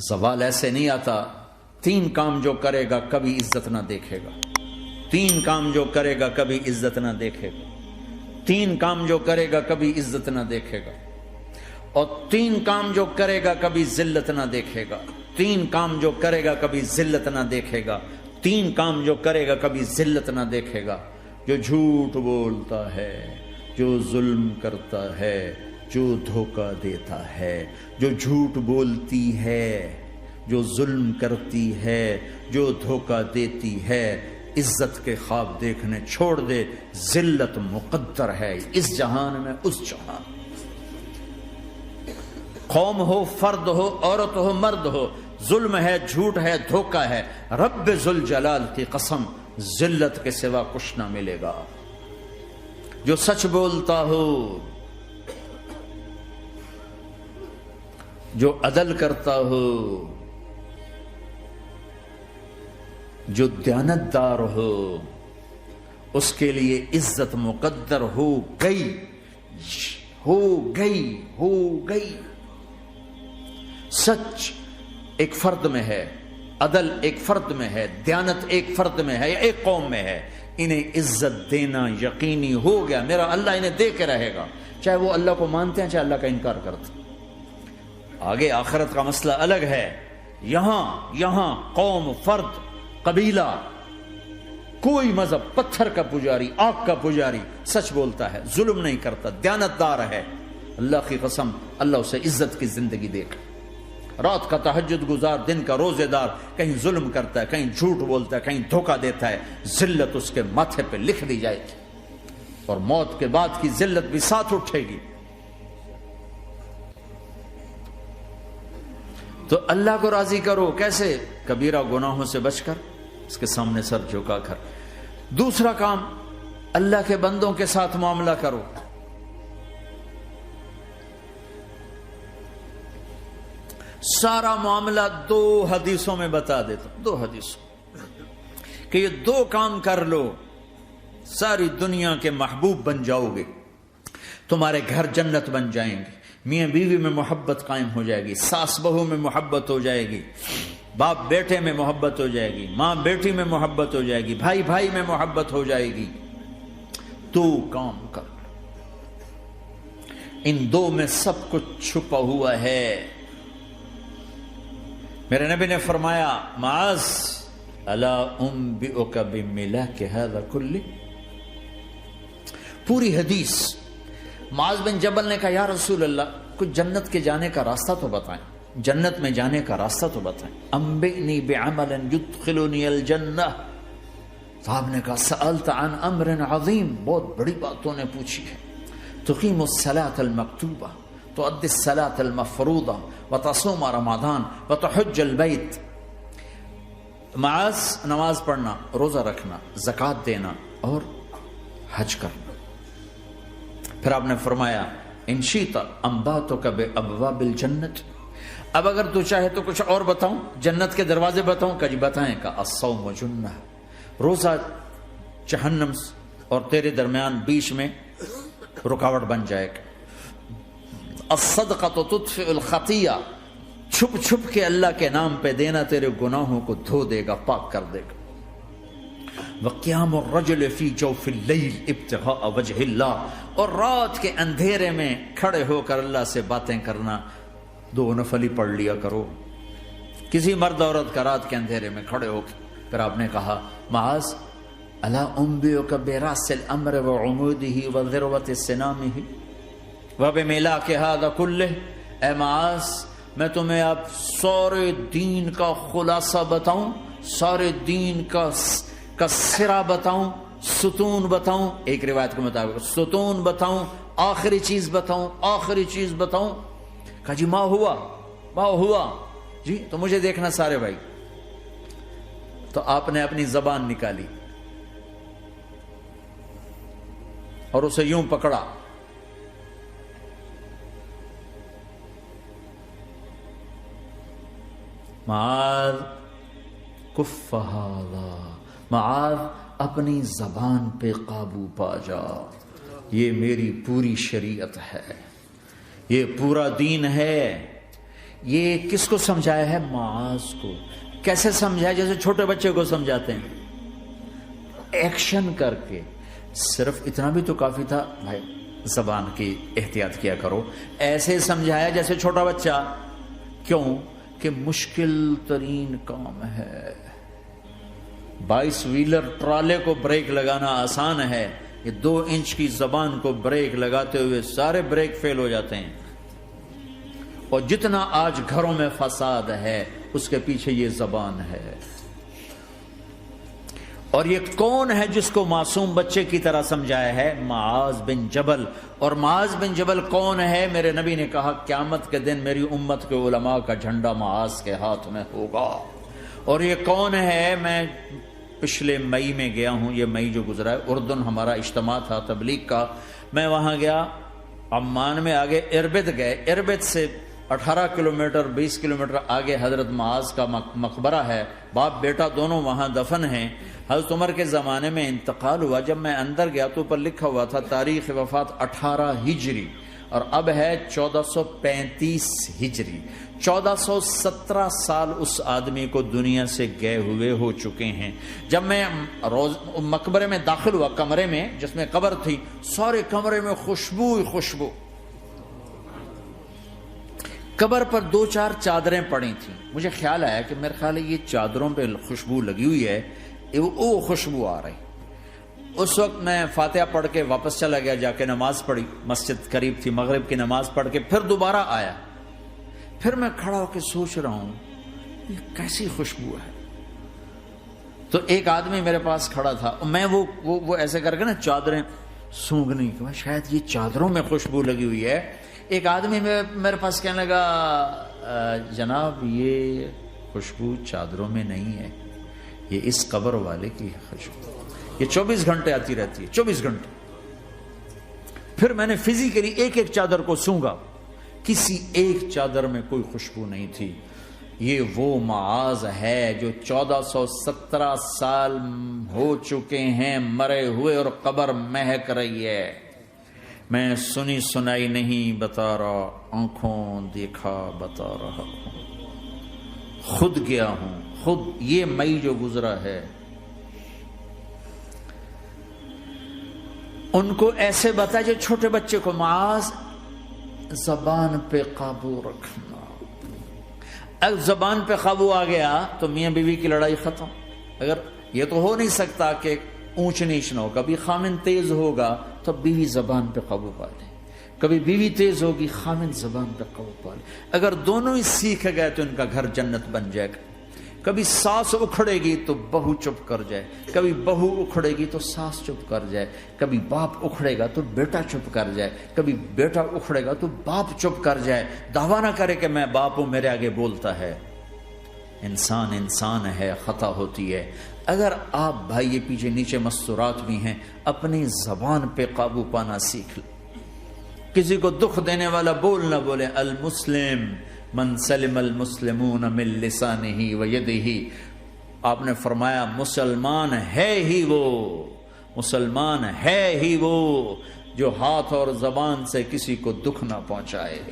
زوال ایسے نہیں آتا. 3 کام جو کرے گا کبھی عزت نہ دیکھے گا. 3 کام جو کرے گا کبھی عزت نہ دیکھے گا. 3 کام جو کرے گا کبھی عزت نہ دیکھے گا. اور 3 کام جو کرے گا کبھی ذلت نہ دیکھے گا. 3 کام جو کرے گا کبھی ذلت نہ دیکھے گا. 3 کام جو کرے گا کبھی ذلت نہ دیکھے گا. جو جھوٹ بولتا ہے، جو ظلم کرتا ہے، جو دھوکہ دیتا ہے، جو جھوٹ بولتی ہے، جو ظلم کرتی ہے، جو دھوکہ دیتی ہے، عزت کے خواب دیکھنے چھوڑ دے. ذلت مقدر ہے اس جہان میں اس جہان. قوم ہو، فرد ہو، عورت ہو، مرد ہو، ظلم ہے، جھوٹ ہے، دھوکہ ہے، رب ذوالجلال کی قسم ذلت کے سوا کچھ نہ ملے گا. جو سچ بولتا ہو، جو عدل کرتا ہو، جو دیانتدار ہو، اس کے لیے عزت مقدر ہو گئی، ہو گئی، ہو گئی. سچ ایک فرد میں ہے، عدل ایک فرد میں ہے، دیانت ایک فرد میں ہے یا ایک قوم میں ہے. انہیں عزت دینا یقینی ہو گیا. میرا اللہ انہیں دے کے رہے گا، چاہے وہ اللہ کو مانتے ہیں چاہے اللہ کا انکار کرتے ہیں. آگے آخرت کا مسئلہ الگ ہے. یہاں قوم، فرد، قبیلہ، کوئی مذہب، پتھر کا پجاری، آگ کا پجاری سچ بولتا ہے، ظلم نہیں کرتا، دیانتدار ہے، اللہ کی قسم اللہ اسے عزت کی زندگی دے گا. رات کا تہجد گزار، دن کا روزے دار، کہیں ظلم کرتا ہے، کہیں جھوٹ بولتا ہے، کہیں دھوکہ دیتا ہے، ذلت اس کے ماتھے پہ لکھ دی جائے گی اور موت کے بعد کی ذلت بھی ساتھ اٹھے گی. تو اللہ کو راضی کرو. کیسے؟ کبیرہ گناہوں سے بچ کر، اس کے سامنے سر جھکا کر. دوسرا کام، اللہ کے بندوں کے ساتھ معاملہ کرو. سارا معاملہ 2 حدیثوں میں بتا دیتا ہوں. 2 حدیثوں کہ یہ 2 کام کر لو، ساری دنیا کے محبوب بن جاؤ گے، تمہارے گھر جنت بن جائیں گے، میاں بیوی میں محبت قائم ہو جائے گی، ساس بہو میں محبت ہو جائے گی، باپ بیٹے میں محبت ہو جائے گی، ماں بیٹی میں محبت ہو جائے گی، بھائی بھائی میں محبت ہو جائے گی. 2 کام کر لو. ان 2 میں سب کچھ چھپا ہوا ہے. میرے نبی نے فرمایا، معاذ الا انبئک بملاک ھذا کلہ. پوری حدیث. معاذ بن جبل نے کہا یا رسول اللہ کچھ جنت کے جانے کا راستہ تو بتائیں، جنت میں جانے کا راستہ تو بتائیں. انبئنی بعمل یدخلنی الجنہ. صاحب نے کہا سألت عن امر عظیم، بہت بڑی باتوں نے پوچھی ہے. تقیم الصلاۃ المکتوبہ، تؤدی الصلاۃ المفروضہ، وتصوم رمضان، وتحج البیت. معاذ نماز پڑھنا، روزہ رکھنا، زکوٰۃ دینا اور حج کرنا. پھر آپ نے فرمایا ان شئت انبأتک بابواب الجنت. اب اگر تو چاہے تو کچھ اور بتاؤں، جنت کے دروازے بتاؤں؟ کہ جی بتائیں. کا الصوم جنہ، روزہ جہنم اور تیرے درمیان بیچ میں رکاوٹ بن جائے گا. الصدقۃ تطفئ الخطیہ، چھپ چھپ کے اللہ کے نام پہ دینا تیرے گناہوں کو دھو دے گا، پاک کر دے گا. وقیام الرجل فی جوف اللیل ابتغاء وجہ اللہ، اور رات کے اندھیرے میں کھڑے ہو کر اللہ سے باتیں کرنا. 2 نفل ہی پڑھ لیا کرو، کسی مرد عورت کا رات کے اندھیرے میں کھڑے ہو کے. پھر آپ نے کہا معاذ الا انبئک براس الامر وعمودہ وذروۃ سنامہ وبملاک ھذا کلہ. اے معاذ میں تمہیں اب سارے دین کا خلاصہ بتاؤں، سارے دین کا سرا بتاؤں، ستون بتاؤں. ایک روایت کے مطابق ستون بتاؤں، آخری چیز بتاؤں، آخری چیز بتاؤں. کہا جی ما ہوا جی تو مجھے دیکھنا سارے بھائی. تو آپ نے اپنی زبان نکالی اور اسے یوں پکڑا، معاذ کف ھذا، معاذ اپنی زبان پہ قابو پا جا. یہ میری پوری شریعت ہے، یہ پورا دین ہے، یہ کس کو سمجھایا ہے؟ معاذ کو۔ کیسے سمجھایا؟ جیسے چھوٹے بچے کو سمجھاتے ہیں، ایکشن کر کے۔ صرف اتنا بھی تو کافی تھا، بھائی زبان کی احتیاط کیا کرو۔ ایسے سمجھایا جیسے چھوٹا بچہ۔ کیوں؟ کہ مشکل ترین کام ہے۔ 22 ویلر ٹرالے کو بریک لگانا آسان ہے، یہ 2 انچ کی زبان کو بریک لگاتے ہوئے سارے بریک فیل ہو جاتے ہیں۔ اور جتنا آج گھروں میں فساد ہے اس کے پیچھے یہ زبان ہے۔ اور یہ کون ہے جس کو معصوم بچے کی طرح سمجھایا ہے؟ معاذ بن جبل۔ اور معاذ بن جبل کون ہے؟ میرے نبی نے کہا قیامت کے دن میری امت کے علماء کا جھنڈا معاذ کے ہاتھ میں ہوگا۔ اور یہ کون ہے؟ میں پچھلے مئی میں گیا ہوں، یہ مئی جو گزرا ہے، اردن ہمارا اجتماع تھا تبلیغ کا، میں وہاں گیا۔ عمان میں آگے اربد گئے، اربد سے 18 کلومیٹر 20 کلومیٹر آگے حضرت معاذ کا مقبرہ ہے، باپ بیٹا دونوں وہاں دفن ہیں۔ حضرت عمر کے زمانے میں انتقال ہوا، جب میں اندر گیا تو اوپر لکھا ہوا تھا تاریخ وفات 18 ہجری، اور اب ہے 1435 ہجری۔ 1417 سال اس آدمی کو دنیا سے گئے ہوئے ہو چکے ہیں۔ جب میں مقبرے میں داخل ہوا، کمرے میں جس میں قبر تھی، سارے کمرے میں خوشبو ہی خوشبو۔ قبر پر 2-4 چادریں پڑی تھیں، مجھے خیال آیا کہ میرے خیال ہے یہ چادروں پہ خوشبو لگی ہوئی ہے، وہ خوشبو آ رہی۔ اس وقت میں فاتحہ پڑھ کے واپس چلا گیا، جا کے نماز پڑھی، مسجد قریب تھی، مغرب کی نماز پڑھ کے پھر دوبارہ آیا۔ پھر میں کھڑا ہو کے سوچ رہا ہوں یہ کیسی خوشبو ہے۔ تو ایک آدمی میرے پاس کھڑا تھا، میں وہ ایسے کر کے نا چادریں سونگھنے کی، شاید یہ چادروں میں خوشبو لگی ہوئی ہے۔ ایک آدمی میرے پاس کہنے لگا جناب یہ خوشبو چادروں میں نہیں ہے، یہ اس قبر والے کی خوشبو، یہ 24 گھنٹے آتی رہتی ہے، 24 گھنٹے۔ پھر میں نے فزیکلی ایک ایک چادر کو سونگا، کسی ایک چادر میں کوئی خوشبو نہیں تھی۔ یہ وہ معاذ ہے جو 1417 سال ہو چکے ہیں مرے ہوئے، اور قبر مہک رہی ہے۔ میں سنی سنائی نہیں بتا رہا، آنکھوں دیکھا بتا رہا ہوں، خود گیا ہوں، خود یہ مئی جو گزرا ہے۔ ان کو ایسے بتایا جو چھوٹے بچے کو، معاذ زبان پہ قابو رکھنا۔ اگر زبان پہ قابو آ گیا تو میاں بیوی کی لڑائی ختم۔ اگر یہ تو ہو نہیں سکتا کہ اونچ نیچ نہ ہو، کبھی خامن تیز ہوگا تو بیوی زبان پہ قابو پا لے، کبھی بیوی تیز ہوگی خامن زبان پہ قابو پا لے۔ اگر دونوں ہی سیکھ گئے تو ان کا گھر جنت بن جائے گا۔ کبھی ساس اکھڑے گی تو بہو چپ کر جائے، کبھی بہو اکھڑے گی تو ساس چپ کر جائے، کبھی باپ اکھڑے گا تو بیٹا چپ کر جائے، کبھی بیٹا اکھڑے گا تو باپ چپ کر جائے، دعویٰ نہ کرے کہ میں باپ ہوں میرے آگے بولتا ہے۔ انسان انسان ہے، خطا ہوتی ہے۔ اگر آپ بھائی یہ پیچھے نیچے مستورات بھی ہیں، اپنی زبان پہ قابو پانا سیکھ لیں۔ کسی کو دکھ دینے والا بول نہ بولے۔ المسلم من سلم المسلمون من لسانہ و یدہ، آپ نے فرمایا مسلمان ہے ہی وہ، مسلمان ہے ہی وہ جو ہاتھ اور زبان سے کسی کو دکھ نہ پہنچائے۔